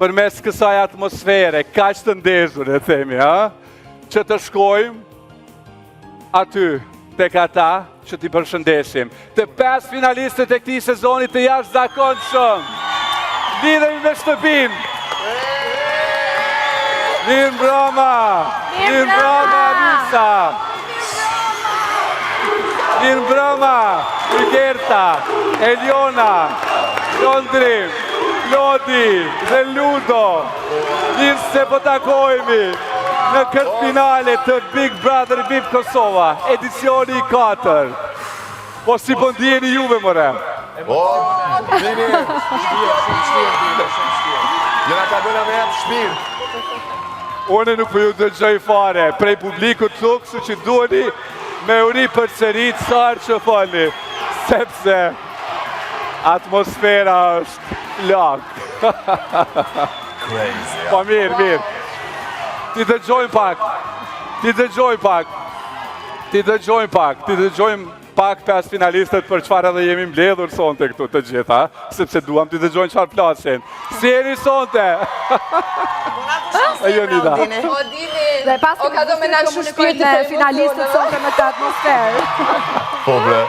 përmes kësaj atmosfere, kaq të ndezur e themi, që të shkojmë aty tek ata që t'i përshëndesim. Të 5 finalistët e këtij sezoni të jashtëzakonshëm. Lidhemi me shtëpinë. Mirë mbrëma! Mirë mbrëma, Alisa! Mirë mbrëma! Rigerta, Eliona, Londri, Lodi dhe Ludo. Mirë se po takohemi në këtë finale të Big Brother VIP Kosova, edicioni 4. Po si po ndjeni juve, more? Vini, shumë shtirë. Jena ka bëna me jetë shpirë. Unë nuk po ju dëgjoj fare, prej publikut të kështu që duheni me uri për sërit sarë që fali, sepse atmosfera është lakë. Po mirë. Ti dëgjojmë pak 5 finalistët për çfarë edhe jemi mbledhur sonte këtu të gjitha, sepse duam t'i dëgjojmë çfarë flasin. Si jeni sonte? Jonida. Dhe pas o ka do me nalë shpirtin e finalistët sonte me të atmosferë. Po bre.